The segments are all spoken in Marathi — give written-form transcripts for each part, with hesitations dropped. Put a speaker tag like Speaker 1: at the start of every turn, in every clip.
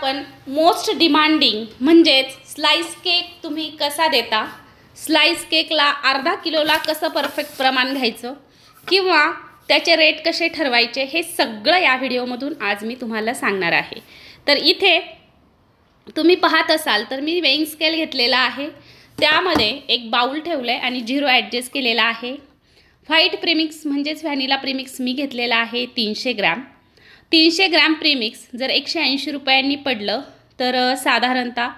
Speaker 1: आपण मोस्ट डिमांडिंग म्हणजेच स्लाइस केक तुम्ही कसा देता, स्लाइस केकला अर्धा किलोला कसं परफेक्ट प्रमाण घ्यायचं किंवा त्याचे रेट कसे ठरवायचे हे सगळं या व्हिडिओमधून आज मी तुम्हाला सांगणार आहे। तर इथे तुम्ही पाहत असाल तर मी वेइंग स्केल घेतलेला आहे, त्यामध्ये एक बाउल ठेवलाय आणि झिरो ॲडजस्ट केलेला आहे। व्हाईट प्रीमिक्स म्हणजेच व्हॅनिला प्रीमिक्स मी घेतलेला आहे 300 ग्रॅम। 300 ग्रॅम प्रीमिक्स जर 180 रुपयांनी पडलं तर साधारणतः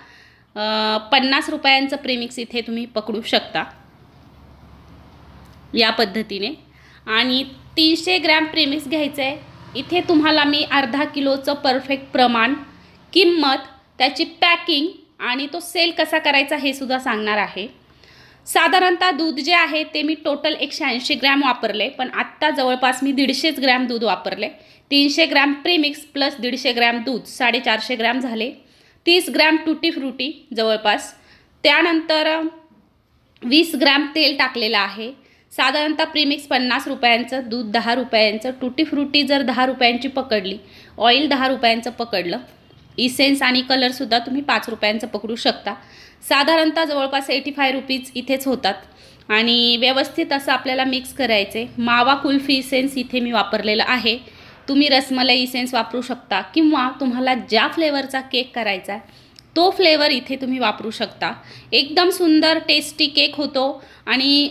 Speaker 1: 50 रुपयांचं प्रीमिक्स इथे तुम्ही पकडू शकता या पद्धतीने। आणि 300 ग्रॅम प्रीमिक्स घ्यायचं आहे। इथे तुम्हाला मी अर्धा किलोचं परफेक्ट प्रमाण, किंमत, त्याची पॅकिंग आणि तो सेल कसा करायचा हे सुद्धा सांगणार आहे। साधारणतः दूध जे आहे ते मी टोटल 180 ग्रॅम वापरले, पण आत्ता जवळपास मी 150 ग्रॅम दूध वापरले। 300 ग्रॅम प्रीमिक्स प्लस 150 ग्रॅम दूध 450 ग्रॅम झाले। 30 ग्रॅम टुटी फ्रुटी जवळपास, त्यानंतर 20 ग्रॅम तेल टाकलेलं आहे। साधारणतः प्रीमिक्स 50 रुपयांचं, दूध 10 रुपयांचं, टुटी फ्रुटी जर 10 रुपयांची पकडली, ऑइल 10 रुपयांचं पकडलं, इसेन्स आणि कलरसुद्धा तुम्ही 5 रुपयांचं पकडू शकता। साधारणतः जवळपास 85 रुपीज इथेच होतात आणि व्यवस्थित असं आपल्याला मिक्स करायचे। मावा कुल्फी इसेन्स इथे मी वापरलेलं आहे, तुम्ही रसमलाई इसेन्स वापरू शकता किंवा तुम्हाला ज्या फ्लेवरचा केक करायचा आहे तो फ्लेवर इथे तुम्ही वापरू शकता। एकदम सुंदर टेस्टी केक होतो आणि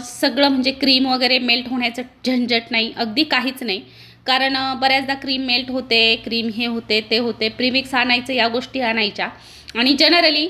Speaker 1: सगळं म्हणजे क्रीम वगैरे मेल्ट होण्याचं झंझट नाही, अगदी काहीच नाही। कारण बऱ्याचदा क्रीम मेल्ट होते, क्रीम हे होते ते होते, प्रीमिक्स आणायचं, या गोष्टी आणायच्या। आणि जनरली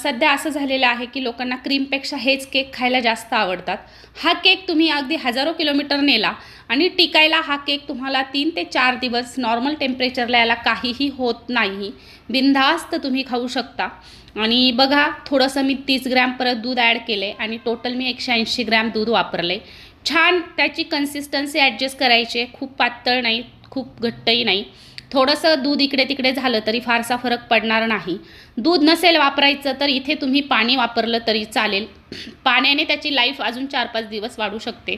Speaker 1: सध्या असं झालेलं आहे की लोकांना क्रीमपेक्षा हेच केक खायला जास्त आवडतात। हा केक तुम्ही अगदी हजारो किलोमीटर नेला आणि टिकायला हा केक तुम्हाला 3 ते 4 दिवस नॉर्मल टेम्परेचरला याला काहीही होत नाही, बिनधास्त तुम्ही खाऊ शकता। आणि बघा, थोडंसं मी 30 ग्रॅम परत दूध ॲड केले आणि टोटल मी 180 ग्रॅम दूध वापरले। छान त्याची कन्सिस्टन्सी ॲडजस्ट करायची, खूप पातळ नाही, खूप घट्टही नाही। थोडंसं दूध इकडे तिकडे झालं तरी फारसा फरक पडणार नाही। दूध नसेल वापरायचं तर इथे तुम्ही पाणी वापरलं तरी चालेल, पाण्याने त्याची लाईफ अजून 4-5 दिवस वाढू शकते,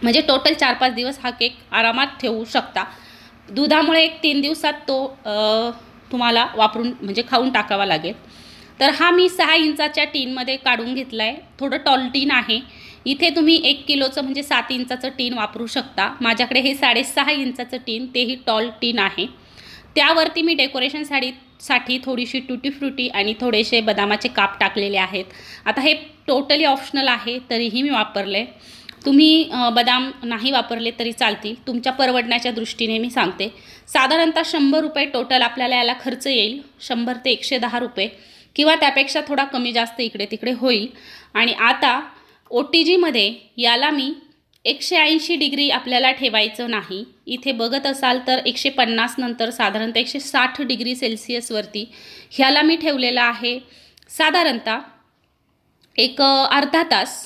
Speaker 1: म्हणजे टोटल 4-5 दिवस हा केक आरामात ठेवू शकता। दुधामुळे 3 दिवसात तो तुम्हाला वापरून म्हणजे खाऊन टाकावा लागेल। तर हा मी 6 इंचाच्या टीनमध्ये काढून घेतला आहे, थोडं टॉल टीन आहे। इथे तुम्ही 1 किलोचं म्हणजे 7 इंचाचं टीन वापरू शकता। माझ्याकडे हे 6.5 इंचाचं टीन, तेही टॉल टीन आहे। त्यावरती मी डेकोरेशनसाठी थोडीशी टुटी फ्रुटी आणि थोडेसे बदामाचे काप टाकलेले आहेत। आता हे टोटली ऑप्शनल आहे, तरीही मी वापरले। तुम्ही बदाम नाही वापरले तरी चालतील, तुमच्या परवडण्याच्या दृष्टीने मी सांगते। साधारणतः 100 रुपये टोटल आपल्याला याला खर्च येईल, 100 ते 110 रुपये किंवा त्यापेक्षा थोडा कमी जास्त इकडे तिकडे होईल। आणि आता OTGमध्ये याला मी 180 डिग्री आपल्याला ठेवायचं नाही। इथे बघत असाल तर 150 नंतर साधारणतः 160 डिग्री सेल्सिअसवरती ह्याला मी ठेवलेलं आहे। साधारणतः एक अर्धा तास,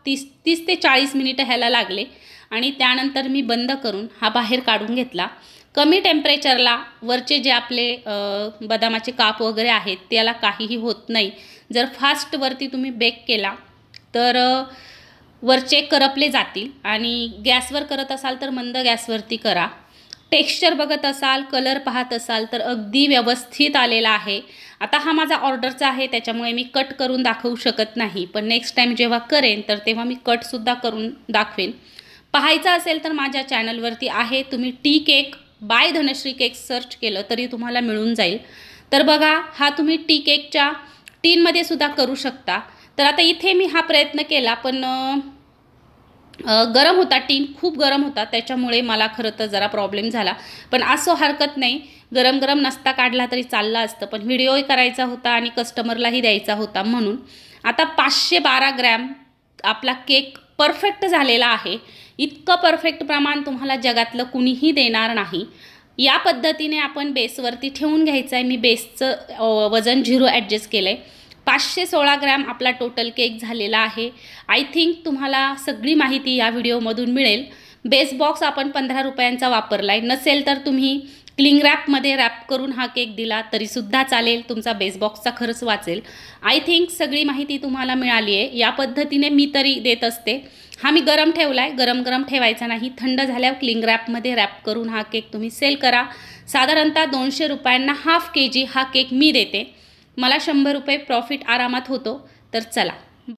Speaker 1: 30 ते 40 मिनिटं ह्याला लागले आणि त्यानंतर मी बंद करून हा बाहेर काढून घेतला। कमी टेम्परेचरला वरचे जे आपले बदामाचे काप वगैरे आहेत त्याला काहीही होत नाही। जर फास्टवरती तुम्ही बेक केला तर वरचे करपले जातील आणि गॅसवर करत असाल तर मंद गॅसवरती करा। टेक्स्चर बघत असाल, कलर पाहत असाल तर अगदी व्यवस्थित आलेला आहे। आता हा माझा ऑर्डरचा आहे त्याच्यामुळे मी कट करून दाखवू शकत नाही, पण नेक्स्ट टाईम जेव्हा करेन तर तेव्हा मी कटसुद्धा करून दाखवेन। पाहायचं असेल तर माझ्या चॅनलवरती आहे, तुम्ही tea cake bye Dhanashree cake search केलं तरी तुम्हाला मिळून जाईल। तर बघा, हा तुम्ही टी केकच्या टीनमध्ये सुद्धा करू शकता। तर आता इथे मी हा प्रयत्न केला, पण गरम होता, टीन खूप गरम होता, त्याच्यामुळे मला खरं तर जरा प्रॉब्लेम झाला। पण असं हरकत नाही, गरम गरम नसता काढला तरी चालला असतं, पण व्हिडिओही करायचा होता आणि कस्टमरलाही द्यायचा होता म्हणून। आता 512 ग्रॅम आपला केक परफेक्ट झालेला आहे। इतकं परफेक्ट प्रमाण तुम्हाला जगातलं कुणीही देणार नाही। या पद्धतीने आपण बेसवरती ठेवून घ्यायचं आहे। मी बेसचं वजन 0 ॲडजस्ट केलं आहे। 516 ग्रॅम आपला टोटल केक झालेला आहे। आय थिंक तुम्हाला सगळी माहिती या व्हिडिओमधून मिळेल। बेस बॉक्स आपण 15 रुपयांचा वापरला आहे, नसेल तर तुम्ही क्लिंग रॅपमध्ये रॅप करून हा केक दिला तरीसुद्धा चालेल, तुमचा बेस बॉक्सचा खर्च वाचेल. आय थिंक सगळी माहिती तुम्हाला मिळाली आहे. या पद्धतीने मी तरी देत असते. हा मी गरम ठेवला आहे, गरम ठेवायचा नाही. थंड झाल्यावर क्लिंग रॅपमध्ये रॅप करून हा केक तुम्ही सेल करा. साधारणतः 200 रुपयांना हाफ kg हा केक मी देते. मला 100 रुपये प्रॉफिट आरामात होतो. तर चला